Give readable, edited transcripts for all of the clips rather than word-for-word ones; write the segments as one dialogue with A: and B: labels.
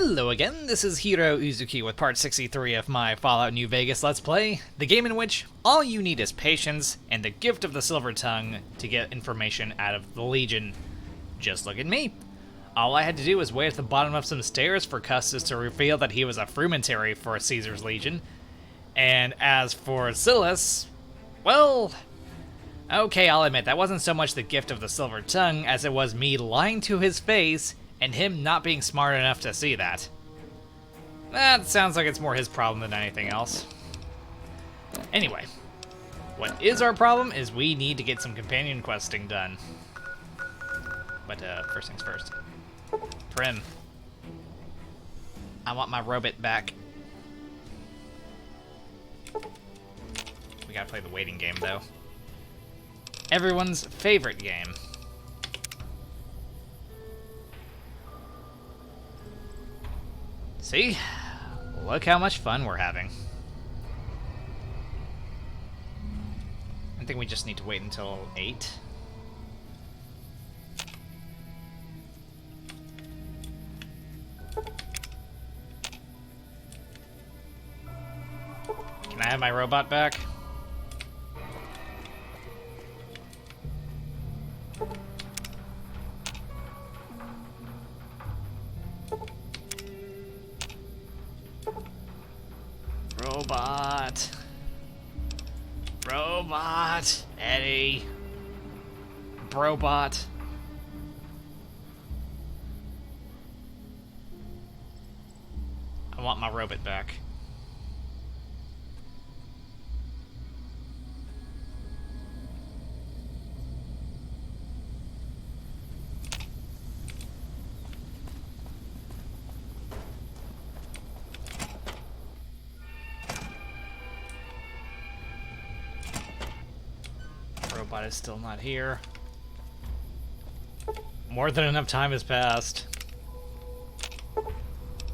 A: Hello again, this is Heero Uzuki with part 63 of my Fallout New Vegas Let's Play, the game in which all you need is patience and the gift of the Silver Tongue to get information out of the Legion. Just look at me. All I had to do was wait at the bottom of some stairs for Custis to reveal that he was a frumentary for Caesar's Legion. And as for Silas, well, okay, I'll admit, that wasn't so much the gift of the Silver Tongue as it was me lying to his face and him not being smart enough to see that. That sounds like it's more his problem than anything else. Anyway, what is our problem is we need to get some companion questing done. But first things first. Prim. I want my robot back. We gotta play the waiting game though. Everyone's favorite game. See? Look how much fun we're having. I think we just need to wait until 8. Can I have my robot back? Robot. Robot. Eddie. Brobot. I want my robot back. Robot is still not here. More than enough time has passed.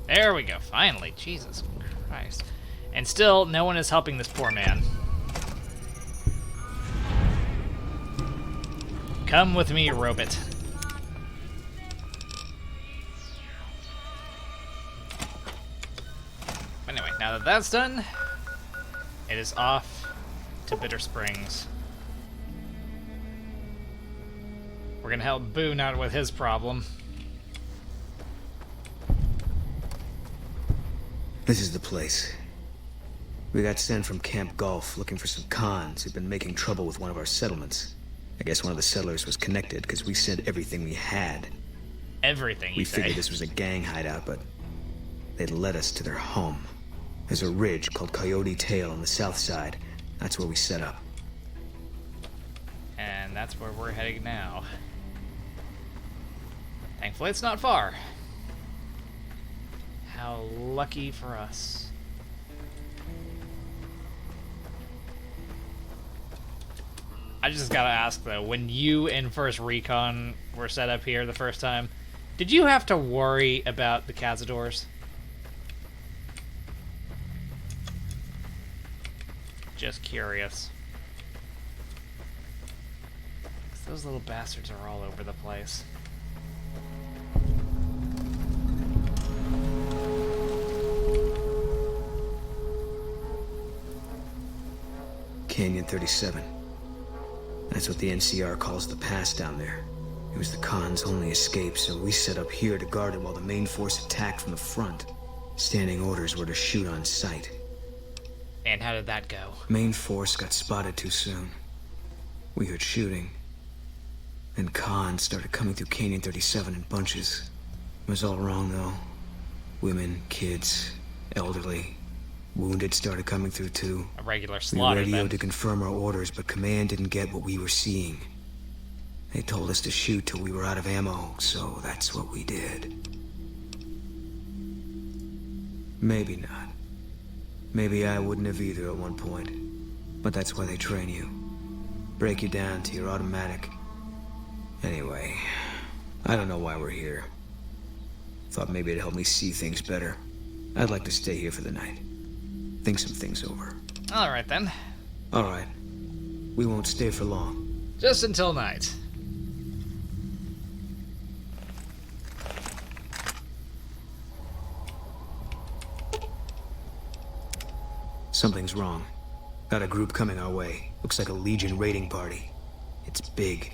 A: There we go, finally. Jesus Christ. And still, no one is helping this poor man. Come with me, robot. Anyway, now that that's done, it is off to Bitter Springs. We're gonna help Boone out with his problem.
B: This is the place. We got sent from Camp Gulf looking for some cons who'd been making trouble with one of our settlements. I guess one of the settlers was connected because we sent everything we had.
A: Everything,
B: We figured this was a gang hideout, but they'd led us to their home. There's a ridge called Coyote Tail on the south side. That's where we set up.
A: And that's where we're heading now. Thankfully, it's not far. How lucky for us. I just gotta ask though, when you and First Recon were set up here the first time, did you have to worry about the Cazadors? Just curious. 'Cause those little bastards are all over the place.
B: Canyon 37. That's what the NCR calls the pass down there. It was the cons' only escape, so we set up here to guard it while the main force attacked from the front. Standing orders were to shoot on sight.
A: And how did that go?
B: Main force got spotted too soon. We heard shooting. Then cons started coming through Canyon 37 in bunches. It was all wrong, though. Women, kids, elderly. Wounded started coming through too.
A: A regular
B: We
A: slaughter
B: radioed
A: then.
B: to confirm our orders, but command didn't get what we were seeing. They told us to shoot till we were out of ammo, so that's what we did. Maybe not. Maybe I wouldn't have either at one point. But that's why they train you. Break you down to your automatic. Anyway, I don't know why we're here. Thought maybe it'd help me see things better. I'd like to stay here for the night. Think some things over.
A: Alright then.
B: Alright. We won't stay for long.
A: Just until night.
B: Something's wrong. Got a group coming our way. Looks like a Legion raiding party. It's big.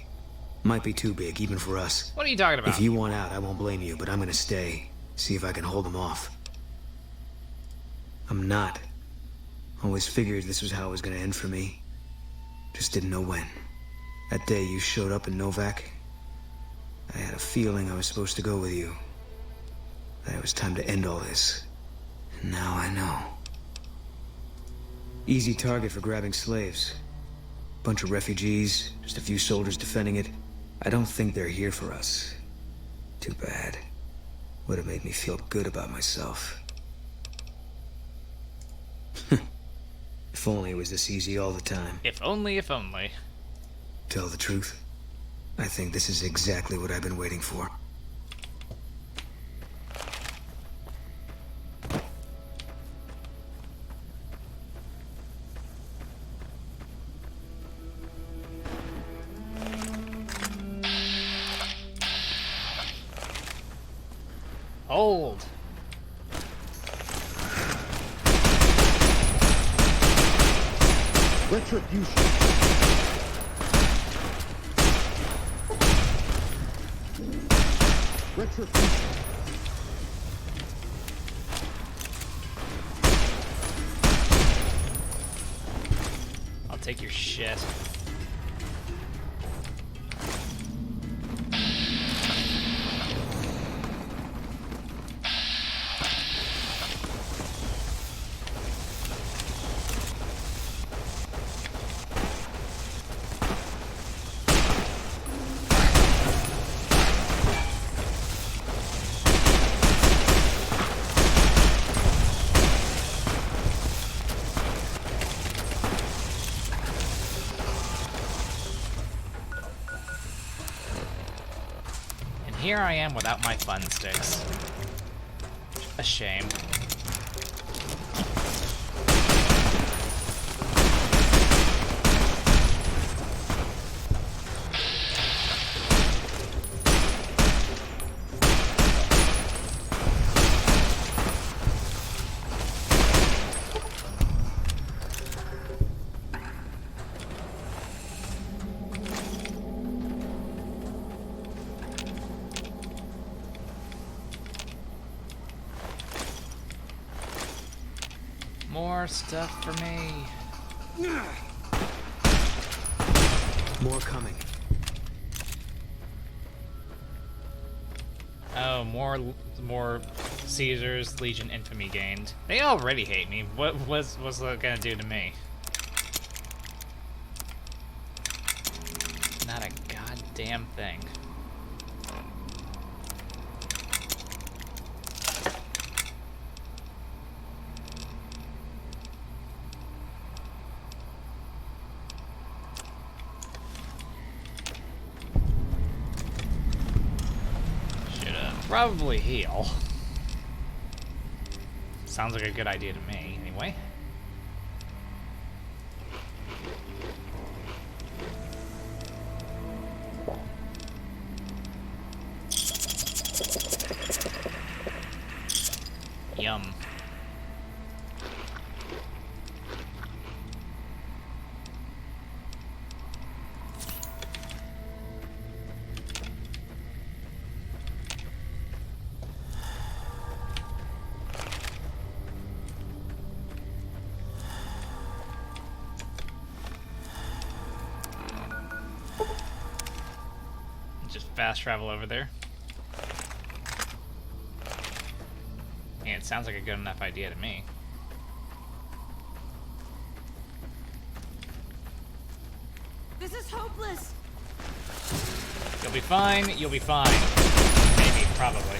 B: Might be too big, even for us.
A: What are you talking about?
B: If you want out, I won't blame you, but I'm gonna stay. See if I can hold them off. I'm not. Always figured this was how it was gonna end for me. Just didn't know when. That day you showed up in Novak, I had a feeling I was supposed to go with you. That it was time to end all this. And now I know. Easy target for grabbing slaves. Bunch of refugees, just a few soldiers defending it. I don't think they're here for us. Too bad. Would have made me feel good about myself. If only it was this easy all the time.
A: If only, if only.
B: Tell the truth, I think this is exactly what I've been waiting for.
A: Hold.
C: Retribution. Retribution.
A: I'll take your shit. Here I am without my fun sticks. A shame. More stuff for me.
B: More coming.
A: Oh, more Caesar's Legion infamy gained. They already hate me. What's that gonna do to me? Not a goddamn thing. Probably heal. Sounds like a good idea to me, anyway. Yum. Just fast travel over there. Yeah, it sounds like a good enough idea to me.
D: This is hopeless.
A: You'll be fine, you'll be fine. Maybe, probably.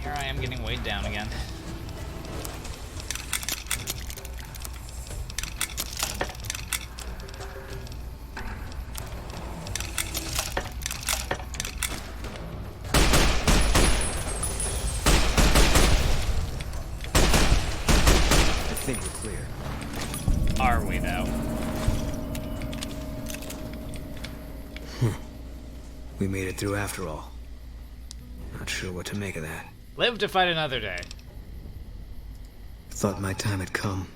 A: Here I am getting weighed down again.
B: think we're clear.
A: Are we, though?
B: We made it through after all. Not sure what to make of that.
A: Live to fight another day.
B: Thought my time had come.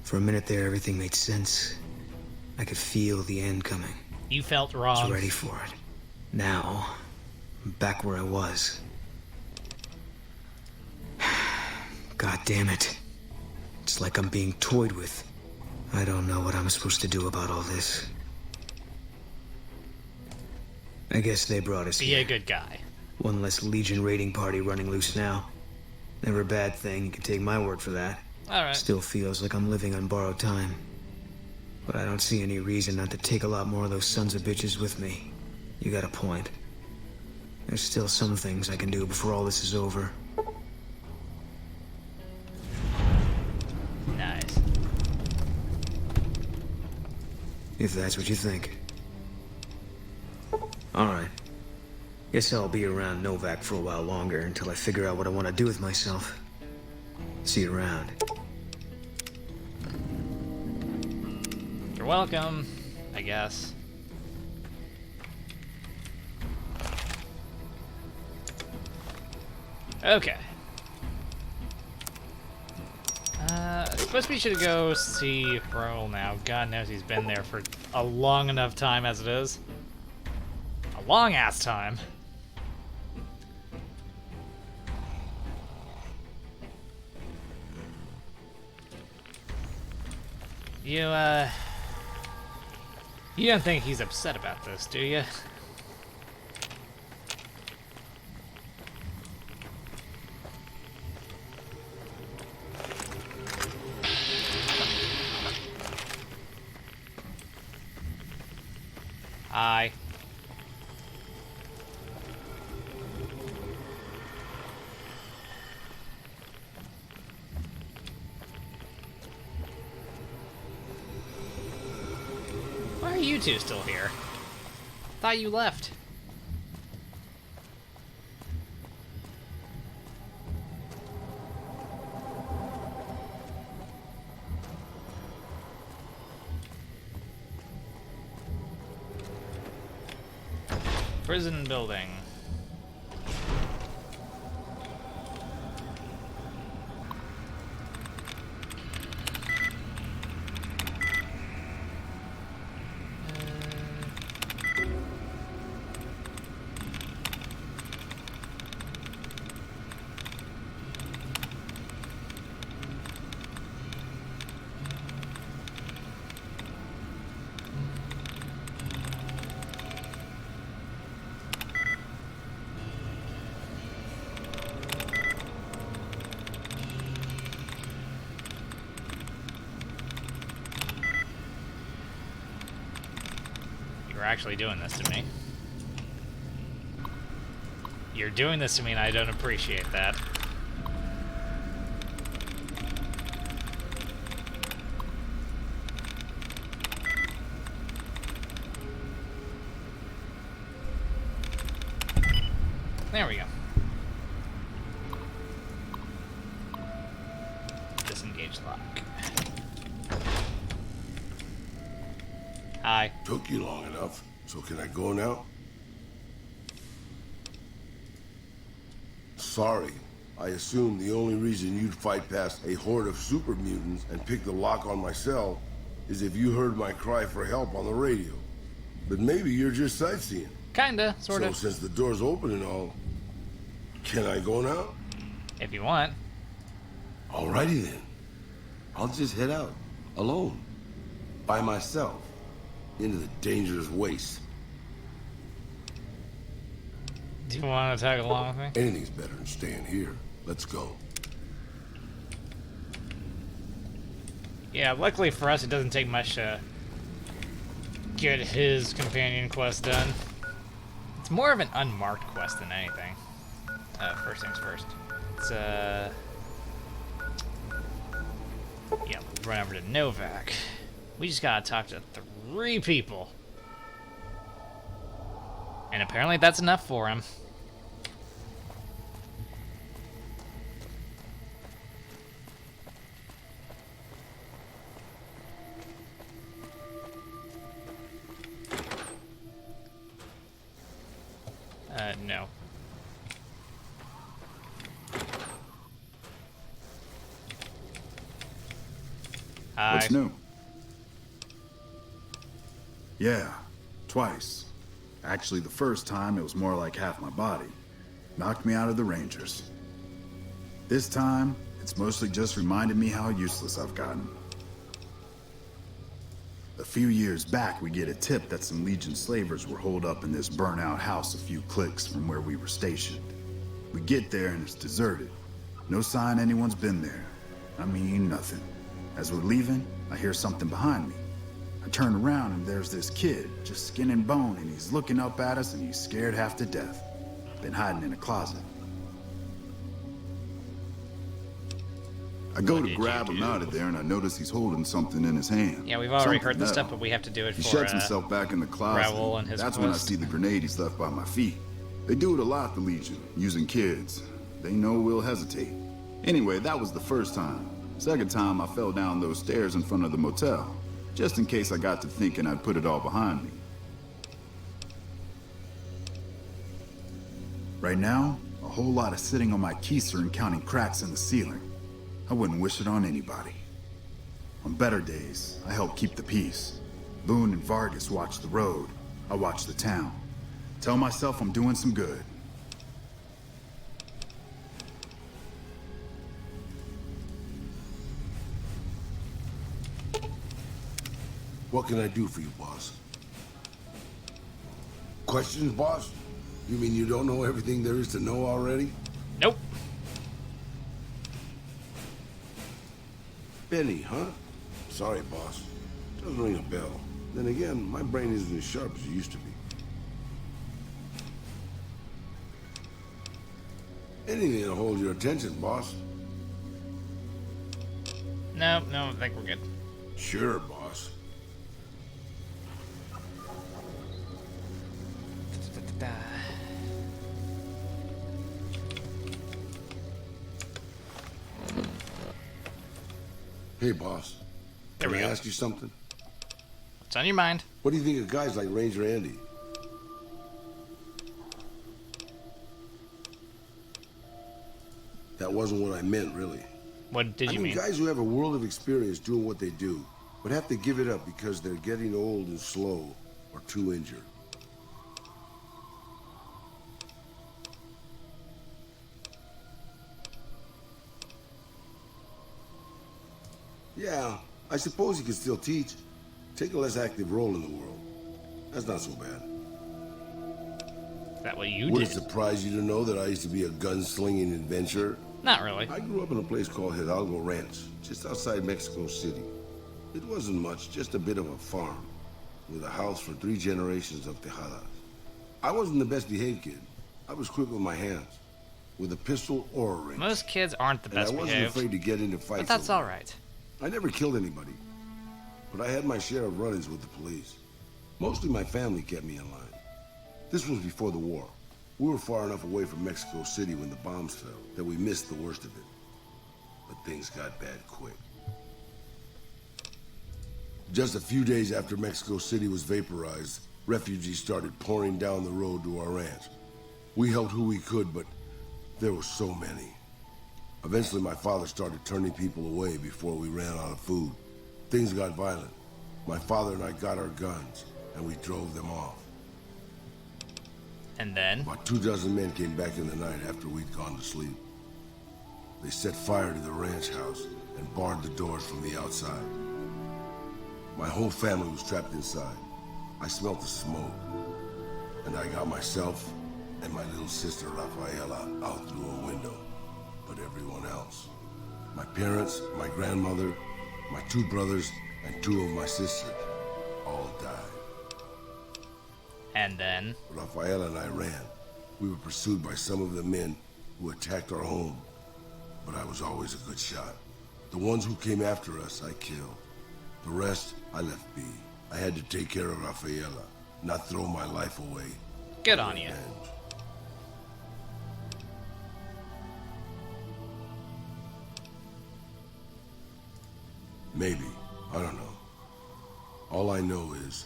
B: For a minute there, everything made sense. I could feel the end coming.
A: You felt
B: I
A: wrong.
B: was ready for it. Now, I'm back where I was. God damn it. It's like I'm being toyed with. I don't know what I'm supposed to do about all this. I guess they brought us
A: Be
B: here.
A: a good guy.
B: One less Legion raiding party running loose now. Never a bad thing, you can take my word for that.
A: Alright.
B: Still feels like I'm living on borrowed time. But I don't see any reason not to take a lot more of those sons of bitches with me. You got a point. There's still some things I can do before all this is over.
A: Nice.
B: If that's what you think. Alright. Guess I'll be around Novak for a while longer until I figure out what I want to do with myself. See you around.
A: You're welcome, I guess. Okay. I suppose we should go see Raul now. God knows he's been there for a long enough time as it is. A long-ass time. You don't think he's upset about this, do you? Hi. Why are you two still here? Thought you left. Prison building. You're actually doing this to me. You're doing this to me and I don't appreciate that. There we go. Disengage lock. Hi.
C: Took you long enough, so can I go now? Sorry. I assumed the only reason you'd fight past a horde of super mutants and pick the lock on my cell is if you heard my cry for help on the radio. But maybe you're just sightseeing.
A: Kinda, sorta.
C: So since the door's open and all, can I go now?
A: If you want.
C: Alrighty then. I'll just head out, alone, by myself, into the dangerous waste.
A: Do you want to tag along with me?
C: Anything's better than staying here. Let's go.
A: Yeah, luckily for us, it doesn't take much to get his companion quest done. It's more of an unmarked quest than anything. First things first. It's, yeah, run over to Novak. We just gotta talk to 3 people. And apparently that's enough for him. No. Hi.
E: What's new? Yeah, twice. Actually, the first time it was more like half my body. Knocked me out of the Rangers. This time, it's mostly just reminded me how useless I've gotten. A few years back, we get a tip that some Legion slavers were holed up in this burnt-out house a few clicks from where we were stationed. We get there and it's deserted. No sign anyone's been there. I mean, nothing. As we're leaving, I hear something behind me. I turn around and there's this kid, just skin and bone, and he's looking up at us and he's scared half to death. Been hiding in a closet. I go to grab him out of there and I notice he's holding something in his hand.
A: Yeah, we've already
E: Something
A: heard this
E: metal.
A: stuff, but we have to do it
E: He
A: for
E: sheds himself back in the closet.
A: Raul and his
E: That's when I
A: quest.
E: see the grenade he's left by my feet. They do it a lot, the Legion, using kids. They know we'll hesitate. Anyway, that was the first time. Second time, I fell down those stairs in front of the motel, just in case I got to thinking I'd put it all behind me. Right now, a whole lot of sitting on my keister and counting cracks in the ceiling. I wouldn't wish it on anybody. On better days, I help keep the peace. Boone and Vargas watch the road. I watch the town. Tell myself I'm doing some good.
C: What can I do for you, boss? Questions, boss? You mean you don't know everything there is to know already?
A: Nope.
C: Benny, huh? Sorry, boss. Doesn't ring a bell. Then again, my brain isn't as sharp as it used to be. Anything to hold your attention, boss.
A: No, I think we're good.
C: Sure, boss. Hey, boss.
A: There we
C: Can I
A: go.
C: ask you something?
A: What's on your mind?
C: What do you think of guys like Ranger Andy? That wasn't what I meant, really.
A: What did
C: I
A: you
C: mean
A: mean?
C: guys who have a world of experience doing what they do, but have to give it up because they're getting old and slow or too injured. Yeah, I suppose you could still teach. Take a less active role in the world. That's not so bad.
A: Is that what you
C: Would
A: did?
C: it surprise you to know that I used to be a gunslinging adventurer?
A: Not really.
C: I grew up in a place called Hidalgo Ranch, just outside Mexico City. It wasn't much, just a bit of a farm, with a house for 3 generations of Tejadas. I wasn't the best behaved kid. I was quick with my hands, with a pistol or a wrench.
A: Most kids aren't the
C: And I
A: best
C: wasn't
A: behaved,
C: afraid to get into fights.
A: but that's
C: over it.
A: all right.
C: I never killed anybody, but I had my share of run-ins with the police. Mostly my family kept me in line. This was before the war. We were far enough away from Mexico City when the bombs fell that we missed the worst of it. But things got bad quick. Just a few days after Mexico City was vaporized, refugees started pouring down the road to our ranch. We helped who we could, but there were so many. Eventually, my father started turning people away before we ran out of food. Things got violent. My father and I got our guns, and we drove them off.
A: And then?
C: About 24 men came back in the night after we'd gone to sleep. They set fire to the ranch house and barred the doors from the outside. My whole family was trapped inside. I smelt the smoke, and I got myself and my little sister Rafaela out through a window. But everyone else, my parents, my grandmother, my 2 brothers, and 2 of my sisters, all died.
A: And then?
C: Rafaela and I ran. We were pursued by some of the men who attacked our home, but I was always a good shot. The ones who came after us, I killed. The rest, I left be. I had to take care of Rafaela, not throw my life away.
A: Good on you.
C: Revenge. Maybe. I don't know. All I know is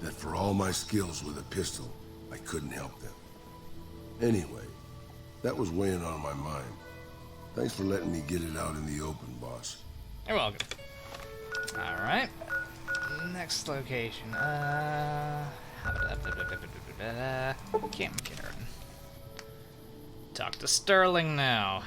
C: that for all my skills with a pistol, I couldn't help them. Anyway, that was weighing on my mind. Thanks for letting me get it out in the open, boss.
A: You're welcome. Alright. Next location. Camp Karen. Talk to Sterling now.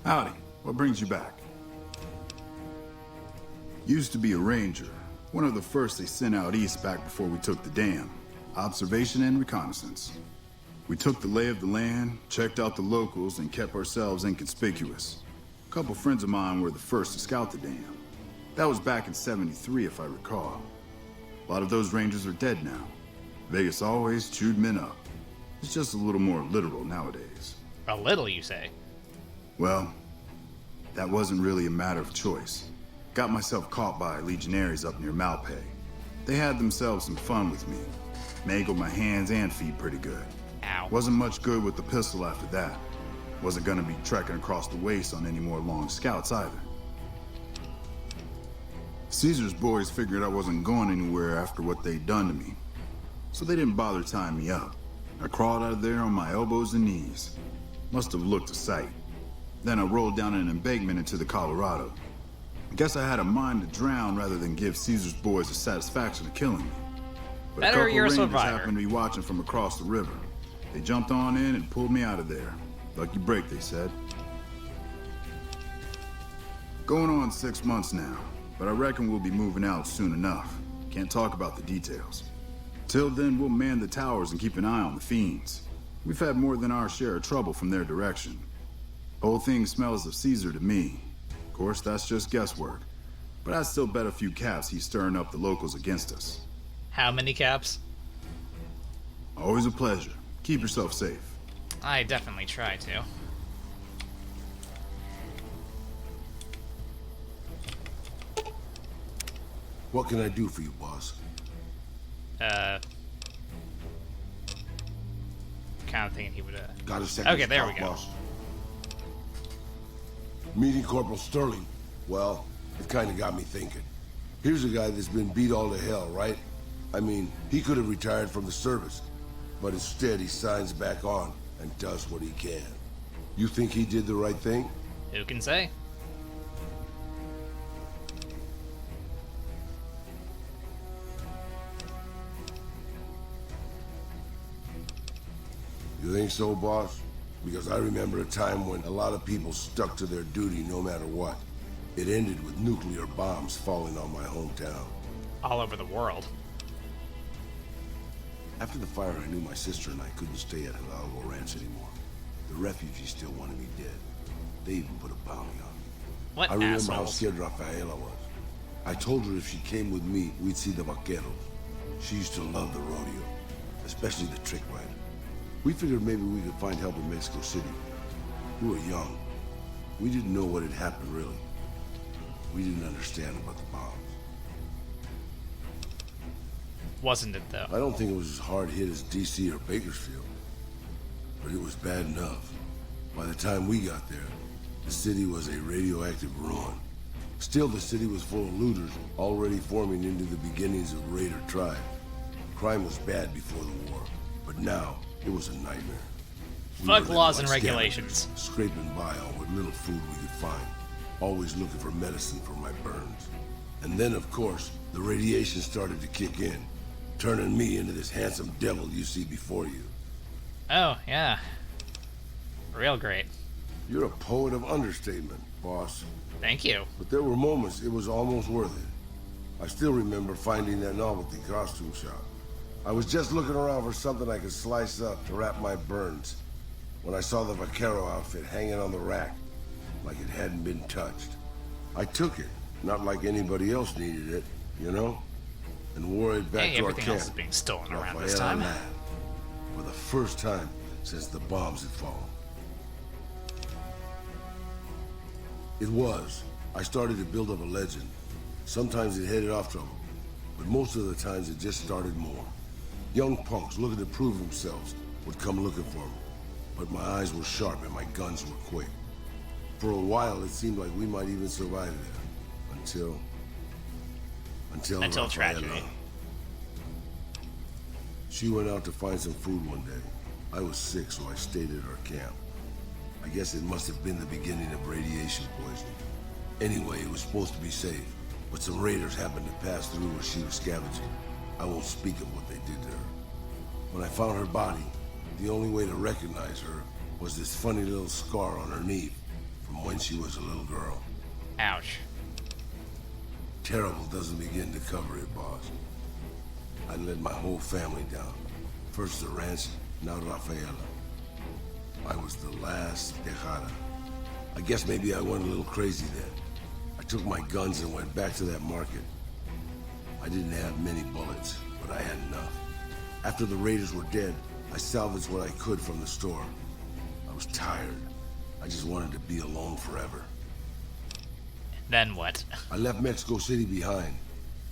E: Howdy. What brings you back? Used to be a ranger. One of the first they sent out east back before we took the dam. Observation and reconnaissance. We took the lay of the land, checked out the locals, and kept ourselves inconspicuous. A couple friends of mine were the first to scout the dam. That was back in '73, if I recall. A lot of those rangers are dead now. Vegas always chewed men up. It's just a little more literal nowadays.
A: A little, you say?
E: Well, that wasn't really a matter of choice. Got myself caught by legionaries up near Malpay. They had themselves some fun with me. Mangled my hands and feet pretty good.
A: Ow.
E: Wasn't much good with the pistol after that. Wasn't gonna be trekking across the waste on any more long scouts either. Caesar's boys figured I wasn't going anywhere after what they'd done to me. So they didn't bother tying me up. I crawled out of there on my elbows and knees. Must have looked a sight. Then I rolled down an embankment into the Colorado. I guess I had a mind to drown rather than give Caesar's boys the satisfaction of killing me. But
A: Better
E: a couple
A: you're a
E: rangers
A: survivor.
E: happened to be watching from across the river. They jumped on in and pulled me out of there. Lucky break, they said. Going on 6 months now, but I reckon we'll be moving out soon enough. Can't talk about the details. Till then, we'll man the towers and keep an eye on the fiends. We've had more than our share of trouble from their direction. Whole thing smells of Caesar to me. Of course, that's just guesswork. But I'd still bet a few caps he's stirring up the locals against us.
A: How many caps?
E: Always a pleasure. Keep yourself safe.
A: I definitely try to.
C: What can I do for you, boss?
A: Kind of thinking he would,
C: Got a second?
A: Okay, there we
C: spot,
A: go.
C: boss. Meeting Corporal Sterling. Well, it kind of got me thinking. Here's a guy that's been beat all to hell, right? I mean, he could have retired from the service, but instead he signs back on and does what he can. You think he did the right thing?
A: Who can say?
C: You think so, boss? Because I remember a time when a lot of people stuck to their duty no matter what. It ended with nuclear bombs falling on my hometown.
A: All over the world.
C: After the fire, I knew my sister and I couldn't stay at Hidalgo Ranch anymore. The refugees still wanted me dead. They even put a bounty on me.
A: What
C: I remember how
A: assholes.
C: scared Rafaela was. I told her if she came with me, we'd see the vaqueros. She used to love the rodeo, especially the trick riding. We figured maybe we could find help in Mexico City. We were young. We didn't know what had happened, really. We didn't understand about the bombs.
A: Wasn't it, though?
C: I don't think it was as hard hit as DC or Bakersfield. But it was bad enough. By the time we got there, the city was a radioactive ruin. Still, the city was full of looters, already forming into the beginnings of raider tribe. Crime was bad before the war, but now it was a nightmare. We
A: Fuck
C: were
A: laws
C: like
A: and regulations.
C: scavengers, scraping by on what little food we could find, always looking for medicine for my burns. And then, of course, the radiation started to kick in, turning me into this handsome devil you see before you.
A: Oh, yeah. Real great.
C: You're a poet of understatement, boss.
A: Thank you.
C: But there were moments it was almost worth it. I still remember finding that novelty costume shop. I was just looking around for something I could slice up to wrap my burns when I saw the vaquero outfit hanging on the rack like it hadn't been touched. I took it, not like anybody else needed it, you know? and wore it back
A: Hey,
C: to our
A: everything
C: camp.
A: else is being stolen around this
C: Rafaela
A: time.
C: Lab, for the first time since the bombs had fallen. It was. I started to build up a legend. Sometimes it headed off trouble, but most of the times it just started more. Young punks looking to prove themselves would come looking for me, but my eyes were sharp and my guns were quick. For a while, it seemed like we might even survive there, until Rafaela.
A: tragedy.
C: She went out to find some food one day. I was sick, so I stayed at her camp. I guess it must have been the beginning of radiation poisoning. Anyway, it was supposed to be safe, but some raiders happened to pass through where she was scavenging. I won't speak of what they did to her. When I found her body, the only way to recognize her was this funny little scar on her knee from when she was a little girl.
A: Ouch.
C: Terrible doesn't begin to cover it, boss. I let my whole family down. First the ranch, now Rafaela. I was the last Tejada. I guess maybe I went a little crazy then. I took my guns and went back to that market. I didn't have many bullets, but I had enough. After the raiders were dead, I salvaged what I could from the store. I was tired. I just wanted to be alone forever.
A: Then what?
C: I left Mexico City behind.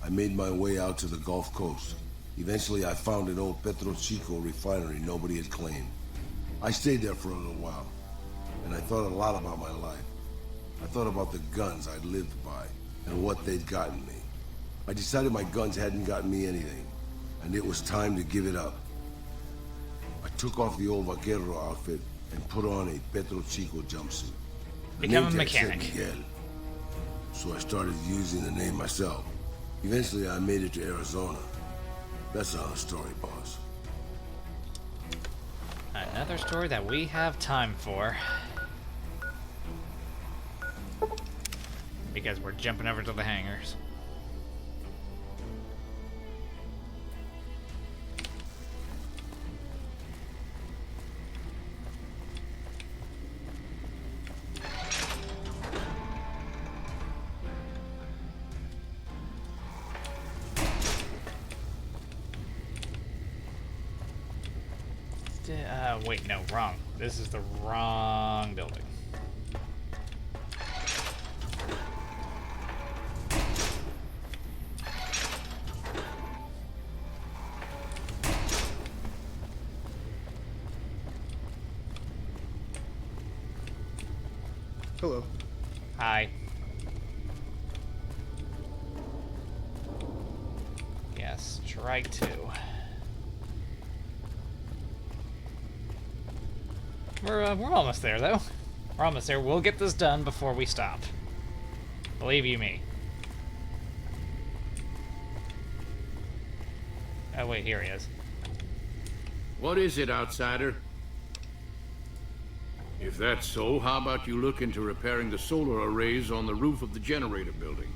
C: I made my way out to the Gulf Coast. Eventually, I found an old Petro Chico refinery nobody had claimed. I stayed there for a little while, and I thought a lot about my life. I thought about the guns I'd lived by, and what they'd gotten me. I decided my guns hadn't gotten me anything, and it was time to give it up. I took off the old vaquero outfit and put on a Petro Chico jumpsuit. The
A: Become a
C: name tag said
A: mechanic.
C: Miguel. So I started using the name myself. Eventually, I made it to Arizona. That's another story, boss.
A: Another story that we have time for. Because we're jumping over to the hangars. Wait, no, wrong. This is the wrong building.
F: Hello.
A: Hi. Yes, strike two. We're almost there, though. We're almost there. We'll get this done before we stop. Believe you me. Oh, wait, here he is.
G: What is it, outsider? If that's so, how about you look into repairing the solar arrays on the roof of the generator building?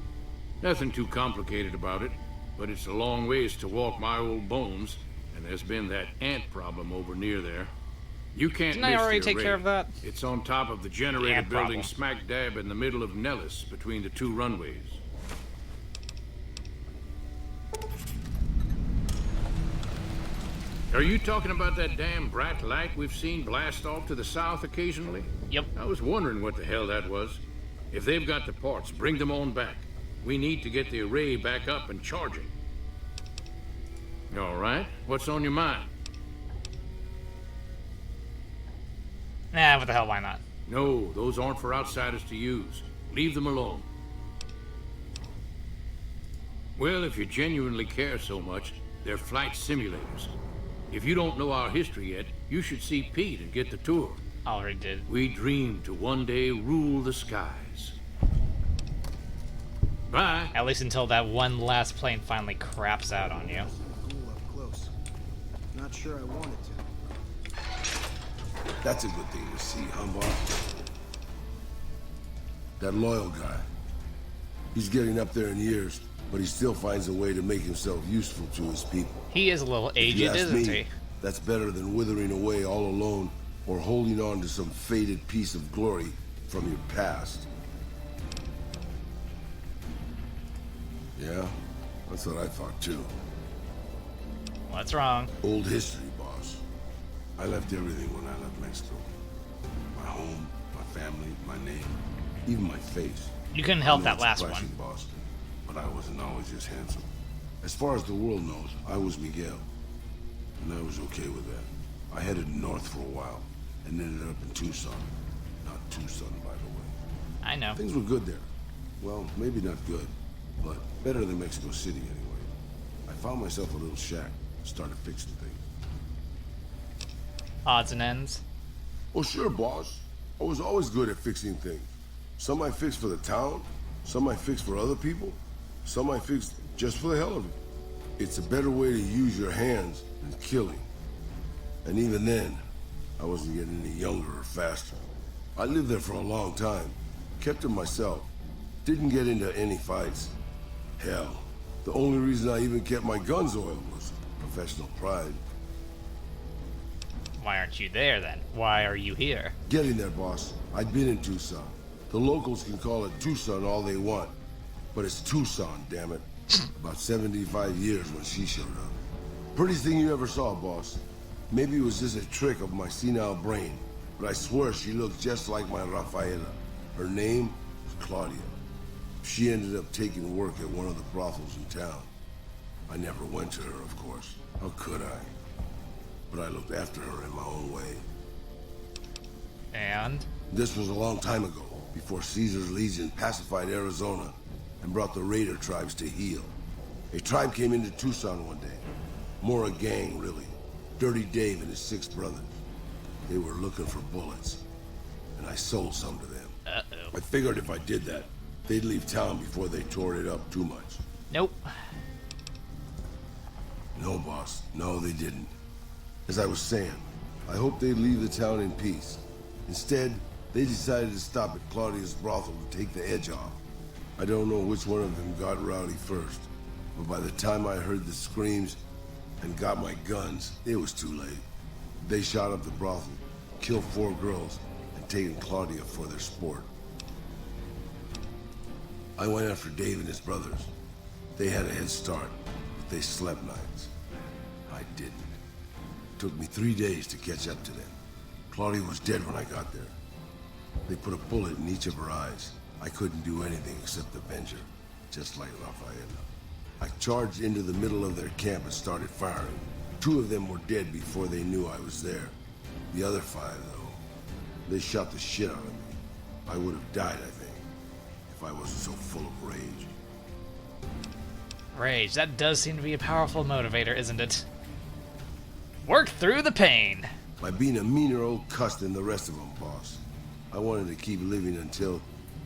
G: Nothing too complicated about it, but it's a long ways to walk my old bones, and there's been that ant problem over near there. You can't
A: Didn't I
G: miss
A: already
G: the
A: take
G: array.
A: care of that?
G: It's on top of the generator
A: ant
G: building
A: problem.
G: smack dab in the middle of Nellis, between the two runways. Are you talking about that damn bright light we've seen blast off to the south occasionally?
A: Yep.
G: I was wondering what the hell that was. If they've got the parts, bring them on back. We need to get the array back up and charging. All right, what's on your mind?
A: Nah, what the hell, why not?
G: No, those aren't for outsiders to use. Leave them alone. Well, if you genuinely care so much, they're flight simulators. If you don't know our history yet, you should see Pete and get the tour.
A: Already did.
G: We dream to one day rule the skies. Bye.
A: At least until that one last plane finally craps out on you.
F: Ghoul up close. Not sure I wanted to.
C: That's a good thing to see, huh, boss? That loyal guy. He's getting up there in years, but he still finds a way to make himself useful to his people.
A: He is a little
C: If
A: aged,
C: you ask
A: isn't
C: me,
A: he?
C: that's better than withering away all alone or holding on to some faded piece of glory from your past. Yeah? That's what I thought too.
A: What's wrong?
C: Old history, boss. I left everything when I left Mexico. My home, my family, my name, even my face.
A: You couldn't help
C: I know
A: that
C: it's
A: last
C: clashing,
A: one.
C: boss, but I wasn't always just handsome. As far as the world knows, I was Miguel, and I was okay with that. I headed north for a while, and ended up in Tucson. Not Tucson, by the way.
A: I know.
C: Things were good there. Well, maybe not good, but better than Mexico City anyway. I found myself a little shack, started fixing things.
A: Odds and ends.
C: Oh, sure, boss. I was always good at fixing things. Some I fixed for the town, some I fixed for other people, some I fixed just for the hell of it. It's a better way to use your hands than killing. And even then, I wasn't getting any younger or faster. I lived there for a long time, kept to myself, didn't get into any fights. Hell, the only reason I even kept my guns oiled was professional pride.
A: Why aren't you there then? Why are you here?
C: Getting there, boss. I'd been in Tucson. The locals can call it Tucson all they want, but it's Tucson, damn it. About 75 years when she showed up. Prettiest thing you ever saw, boss. Maybe it was just a trick of my senile brain, but I swear she looked just like my Rafaela. Her name was Claudia. She ended up taking work at one of the brothels in town. I never went to her, of course. How could I? But I looked after her in my own way.
A: And?
C: This was a long time ago, before Caesar's Legion pacified Arizona and brought the raider tribes to heel. A tribe came into Tucson one day. More a gang, really. Dirty Dave and his 6 brothers. They were looking for bullets, and I sold some to them.
A: Uh-oh.
C: I figured if I did that, they'd leave town before they tore it up too much.
A: Nope.
C: No, boss. No, they didn't. As I was saying, I hoped they'd leave the town in peace. Instead, they decided to stop at Claudia's brothel to take the edge off. I don't know which one of them got rowdy first, but by the time I heard the screams and got my guns, it was too late. They shot up the brothel, killed 4 girls, and taken Claudia for their sport. I went after Dave and his brothers. They had a head start, but they slept nights. I didn't. It took me 3 days to catch up to them. Claudia was dead when I got there. They put a bullet in each of her eyes. I couldn't do anything except avenge her, just like Rafaela. I charged into the middle of their camp and started firing. 2 of them were dead before they knew I was there. The other 5, though, they shot the shit out of me. I would have died, I think, if I wasn't so full of rage.
A: Rage. That does seem to be a powerful motivator, isn't it? Work through the pain.
C: By being a meaner old cuss than the rest of them, boss. I wanted to keep living until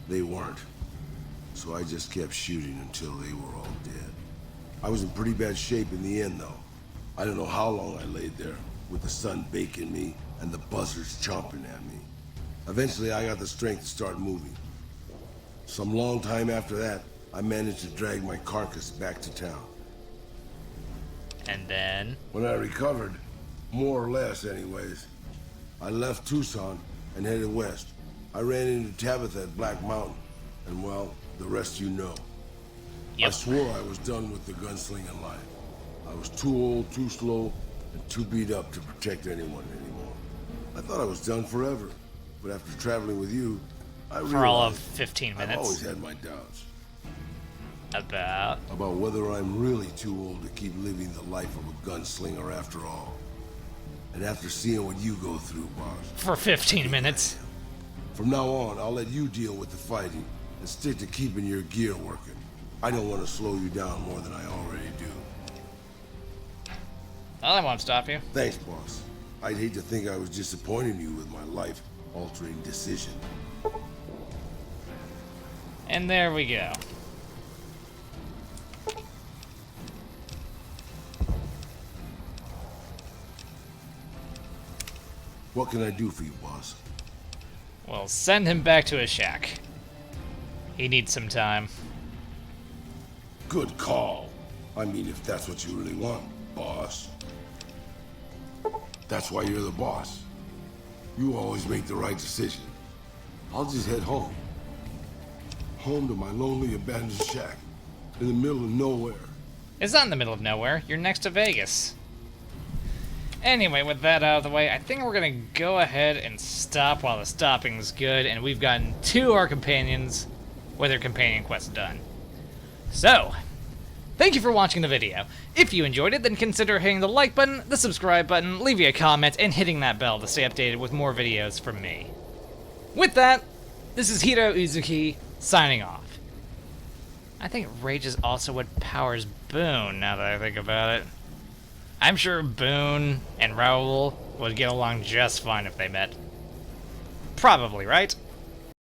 C: they weren't. So I just kept shooting until they were all dead. I was in pretty bad shape in the end, though. I don't know how long I laid there, with the sun baking me and the buzzards chomping at me. Eventually, I got the strength to start moving. Some long time after that, I managed to drag my carcass back to town.
A: And then...
C: When I recovered, more or less anyways, I left Tucson and headed west. I ran into Tabitha at Black Mountain, and well, the rest you know.
A: Yep.
C: I swore I was done with the gunslinging life. I was too old, too slow, and too beat up to protect anyone anymore. I thought I was done forever, but after traveling with you, I realized
A: For all of 15
C: I've
A: minutes.
C: always had my doubts
A: About
C: whether I'm really too old to keep living the life of a gunslinger after all. And after seeing what you go through, boss.
A: for 15 minutes.
C: From now on, I'll let you deal with the fighting and stick to keeping your gear working. I don't want to slow you down more than I already do.
A: Well, I won't stop you.
C: Thanks, boss. I'd hate to think I was disappointing you with my life-altering decision.
A: And there we go.
C: What can I do for you, boss?
A: We'll send him back to his shack. He needs some time.
C: Good call. I mean, if that's what you really want, boss. That's why you're the boss. You always make the right decision. I'll just head home. Home to my lonely abandoned shack in the middle of nowhere.
A: It's not in the middle of nowhere. You're next to Vegas. Anyway, with that out of the way, I think we're gonna go ahead and stop while the stopping's good, and we've gotten 2 of our companions with their companion quest done. So, thank you for watching the video. If you enjoyed it, then consider hitting the like button, the subscribe button, leaving a comment, and hitting that bell to stay updated with more videos from me. With that, this is Heero Uzuki, signing off. I think rage is also what powers Boone, now that I think about it. I'm sure Boone and Raul would get along just fine if they met. Probably, right?